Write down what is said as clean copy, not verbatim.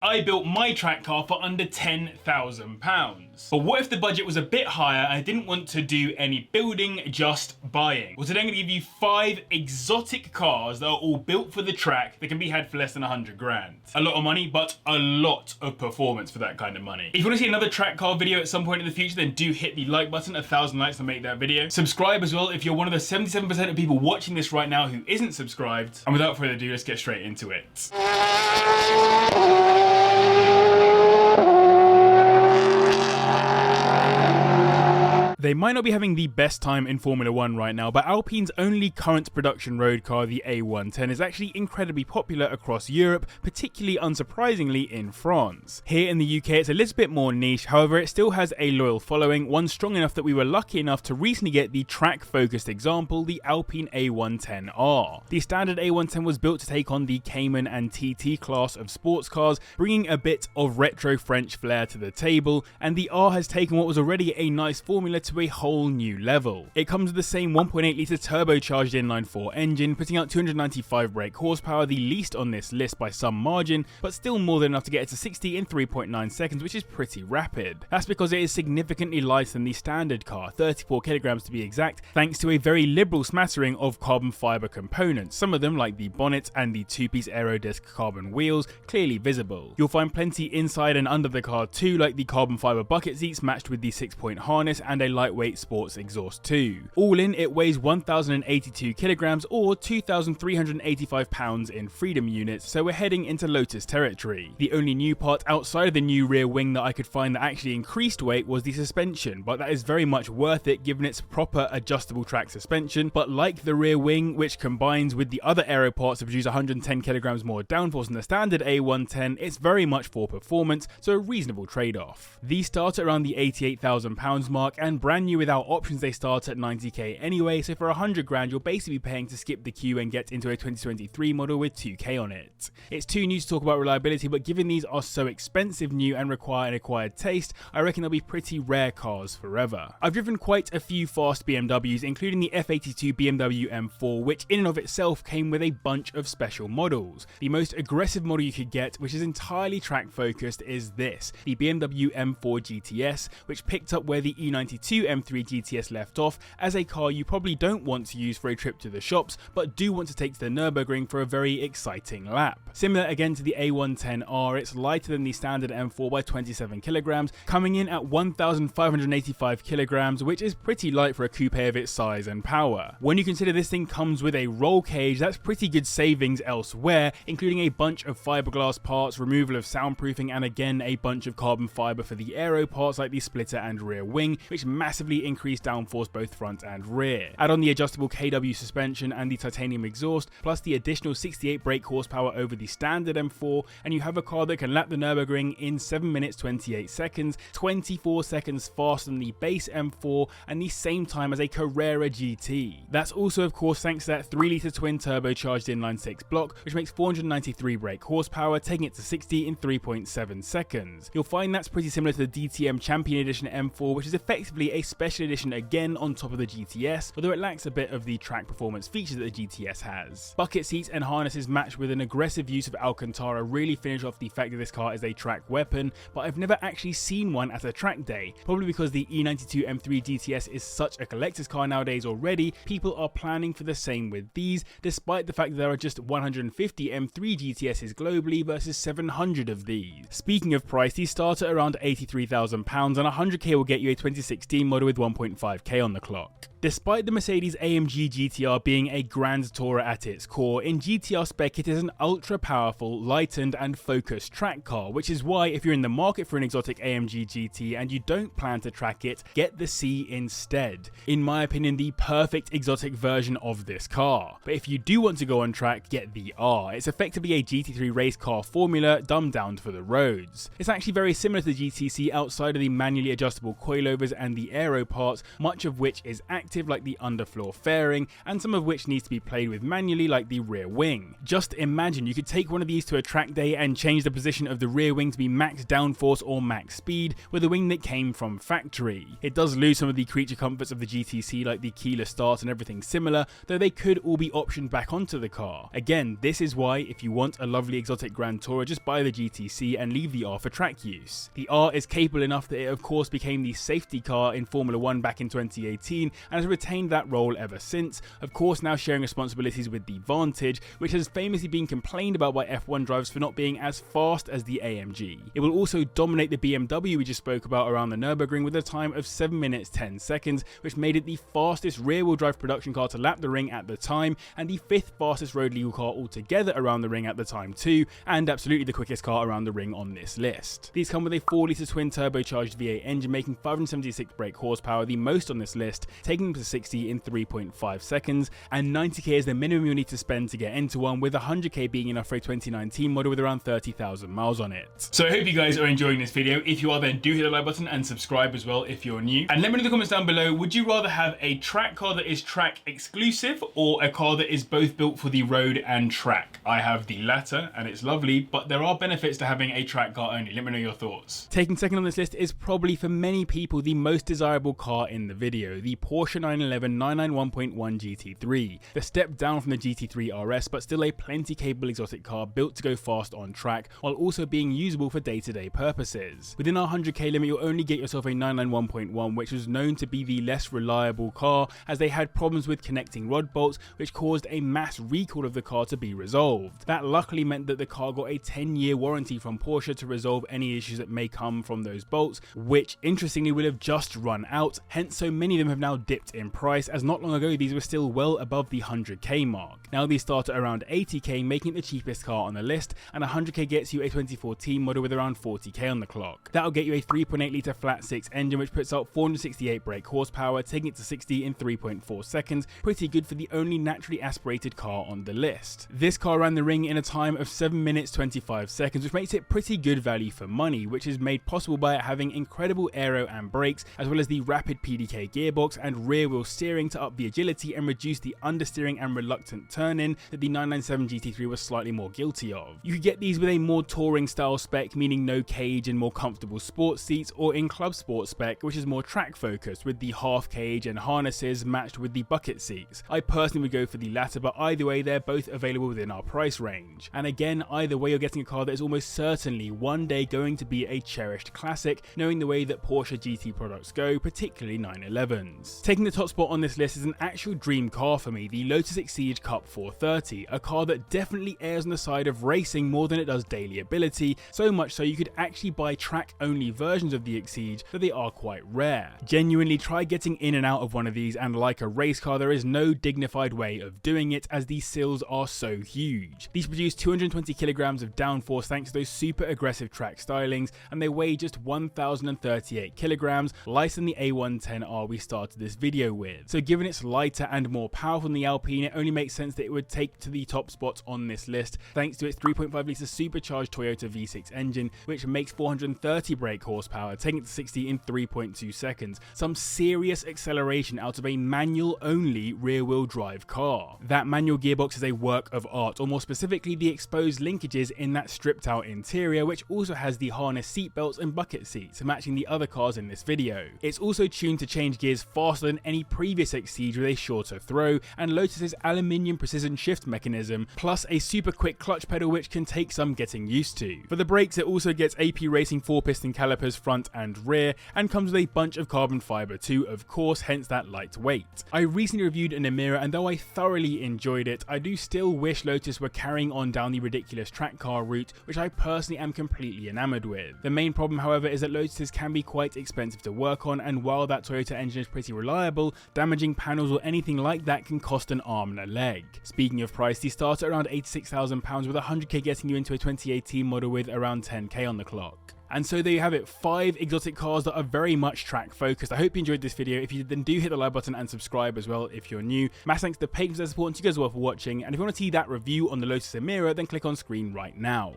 I built my track car for under £10,000. But what if the budget was a bit higher and I didn't want to do any building, just buying? Well, today I'm going to give you 5 exotic cars that are all built for the track that can be had for less than 100 grand. A lot of money, but a lot of performance for that kind of money. If you want to see another track car video at some point in the future, then do hit the like button. 1,000 likes to make that video. Subscribe as well if you're one of the 77% of people watching this right now who isn't subscribed. And without further ado, let's get straight into it. They might not be having the best time in Formula 1 right now, but Alpine's only current production road car, the A110, is actually incredibly popular across Europe, particularly unsurprisingly in France. Here in the UK it's a little bit more niche, however it still has a loyal following, one strong enough that we were lucky enough to recently get the track-focused example, the Alpine A110R. The standard A110 was built to take on the Cayman and TT class of sports cars, bringing a bit of retro French flair to the table, and the R has taken what was already a nice formula to a whole new level. It comes with the same 1.8 litre turbocharged inline-4 engine, putting out 295 brake horsepower, the least on this list by some margin, but still more than enough to get it to 60 in 3.9 seconds, which is pretty rapid. That's because it is significantly lighter than the standard car, 34 kilograms to be exact, thanks to a very liberal smattering of carbon fibre components, some of them like the bonnet and the two-piece aerodisc carbon wheels clearly visible. You'll find plenty inside and under the car too, like the carbon fibre bucket seats matched with the 6-point harness and a lightweight sports exhaust too. All in, it weighs 1,082 kilograms or 2,385 pounds in freedom units, so we're heading into Lotus territory. The only new part outside of the new rear wing that I could find that actually increased weight was the suspension, but that is very much worth it given its proper adjustable track suspension. But like the rear wing, which combines with the other aero parts to produce 110 kilograms more downforce than the standard A110, it's very much for performance, so a reasonable trade-off. These start at around the £88,000 mark, and brand new without options they start at 90k anyway, so for 100 grand you're basically paying to skip the queue and get into a 2023 model with 2k on it. It's too new to talk about reliability, but given these are so expensive new and require an acquired taste, I reckon they'll be pretty rare cars forever. I've driven quite a few fast BMWs, including the F82 BMW M4, which in and of itself came with a bunch of special models. The most aggressive model you could get, which is entirely track focused, is this, the BMW M4 GTS, which picked up where the E92 M3 GTS left off, as a car you probably don't want to use for a trip to the shops, but do want to take to the Nürburgring for a very exciting lap. Similar again to the A110R, it's lighter than the standard M4 by 27 kilograms, coming in at 1,585 kilograms, which is pretty light for a coupe of its size and power. When you consider this thing comes with a roll cage, that's pretty good savings elsewhere, including a bunch of fiberglass parts, removal of soundproofing, and again a bunch of carbon fiber for the aero parts like the splitter and rear wing, which massively increase downforce both front and rear. Add on the adjustable KW suspension and the titanium exhaust, plus the additional 68 brake horsepower over the standard M4, and you have a car that can lap the Nürburgring in 7 minutes 28 seconds, 24 seconds faster than the base M4, and the same time as a Carrera GT. That's also of course thanks to that 3 litre twin turbocharged inline-6 block, which makes 493 brake horsepower, taking it to 60 in 3.7 seconds. You'll find that's pretty similar to the DTM Champion Edition M4, which is effectively a special edition again on top of the GTS, although it lacks a bit of the track performance features that the GTS has. Bucket seats and harnesses matched with an aggressive use of Alcantara really finish off the fact that this car is a track weapon, but I've never actually seen one at a track day, probably because the E92 M3 GTS is such a collector's car nowadays already. People are planning for the same with these, despite the fact that there are just 150 M3 GTSs globally versus 700 of these. Speaking of price, these start at around £83,000 and 100k will get you a 2016 model with 1.5k on the clock. Despite the Mercedes-AMG GT-R being a grand tourer at its core, in GT-R spec it is an ultra-powerful, lightened and focused track car, which is why if you're in the market for an exotic AMG GT and you don't plan to track it, get the C instead. In my opinion, the perfect exotic version of this car. But if you do want to go on track, get the R. It's effectively a GT3 race car formula dumbed down for the roads. It's actually very similar to the GTC outside of the manually adjustable coilovers and the aero parts, much of which is accurate active like the underfloor fairing, and some of which needs to be played with manually like the rear wing. Just imagine you could take one of these to a track day and change the position of the rear wing to be max downforce or max speed with a wing that came from factory. It does lose some of the creature comforts of the GTC like the keyless start and everything similar, though they could all be optioned back onto the car. Again, this is why if you want a lovely exotic Grand Tourer, just buy the GTC and leave the R for track use. The R is capable enough that it of course became the safety car in Formula 1 back in 2018 and has retained that role ever since, of course now sharing responsibilities with the Vantage, which has famously been complained about by F1 drivers for not being as fast as the AMG. It will also dominate the BMW we just spoke about around the Nürburgring with a time of 7 minutes 10 seconds, which made it the fastest rear-wheel drive production car to lap the ring at the time, and the 5th fastest road legal car altogether around the ring at the time too, and absolutely the quickest car around the ring on this list. These come with a 4-litre twin turbocharged V8 engine making 576 brake horsepower, the most on this list, taking them to 60 in 3.5 seconds, and 90k is the minimum you'll need to spend to get into one, with 100k being enough for a 2019 model with around 30,000 miles on it. So I hope you guys are enjoying this video. If you are, then do hit the like button and subscribe as well if you're new. And let me know in the comments down below, would you rather have a track car that is track exclusive or a car that is both built for the road and track? I have the latter and it's lovely, but there are benefits to having a track car only. Let me know your thoughts. Taking second on this list is probably for many people the most desirable car in the video, the Porsche 911 991.1 GT3. The step down from the GT3 RS, but still a plenty capable exotic car built to go fast on track while also being usable for day-to-day purposes. Within our 100k limit, you'll only get yourself a 991.1, which was known to be the less reliable car as they had problems with connecting rod bolts, which caused a mass recall of the car to be resolved. That luckily meant that the car got a 10-year warranty from Porsche to resolve any issues that may come from those bolts, which interestingly will have just run out, hence so many of them have now dipped in price, as not long ago these were still well above the 100k mark. Now these start at around 80k, making it the cheapest car on the list, and 100k gets you a 2014 model with around 40k on the clock. That'll get you a 3.8 litre flat 6 engine which puts out 468 brake horsepower, taking it to 60 in 3.4 seconds, pretty good for the only naturally aspirated car on the list. This car ran the ring in a time of 7 minutes 25 seconds, which makes it pretty good value for money, which is made possible by it having incredible aero and brakes, as well as the rapid PDK gearbox and rear wheel steering to up the agility and reduce the understeering and reluctant turn-in that the 997 GT3 was slightly more guilty of. You could get these with a more touring style spec, meaning no cage and more comfortable sports seats, or in club sport spec, which is more track focused with the half cage and harnesses matched with the bucket seats. I personally would go for the latter, but either way they're both available within our price range. And again, either way you're getting a car that is almost certainly one day going to be a cherished classic, knowing the way that Porsche GT products go, particularly 911s. Taking the top spot on this list is an actual dream car for me, the Lotus Exige Cup 430, a car that definitely errs on the side of racing more than it does daily ability, so much so you could actually buy track only versions of the Exige, though they are quite rare. Genuinely try getting in and out of one of these, and like a race car there is no dignified way of doing it as these sills are so huge. These produce 220 kilograms of downforce thanks to those super aggressive track stylings, and they weigh just 1038 kilograms, lighter than the A110R we started this video with. So given it's lighter and more powerful than the Alpine, it only makes sense that it would take to the top spots on this list thanks to its 3.5 litre supercharged Toyota V6 engine, which makes 430 brake horsepower, taking it to 60 in 3.2 seconds. Some serious acceleration out of a manual only rear wheel drive car. That manual gearbox is a work of art, or more specifically the exposed linkages in that stripped out interior, which also has the harness seat belts and bucket seats, matching the other cars in this video. It's also tuned to change gears faster than any previous Exige with a shorter throw, and Lotus's aluminium precision shift mechanism, plus a super quick clutch pedal which can take some getting used to. For the brakes, it also gets AP Racing 4-piston calipers front and rear, and comes with a bunch of carbon fiber too, of course, hence that lightweight. I recently reviewed an Emira, and though I thoroughly enjoyed it, I do still wish Lotus were carrying on down the ridiculous track car route, which I personally am completely enamored with. The main problem, however, is that Lotuses can be quite expensive to work on, and while that Toyota engine is pretty reliable, damaging panels or anything like that can cost an arm and a leg. Speaking of price, these start at around £86,000, with 100k getting you into a 2018 model with around 10k on the clock. And so there you have it, 5 exotic cars that are very much track focused. I hope you enjoyed this video. If you did, then do hit the like button and subscribe as well if you're new. Mass thanks to the patrons for their support, and to you guys all for watching. And if you want to see that review on the Lotus Emira, then click on screen right now.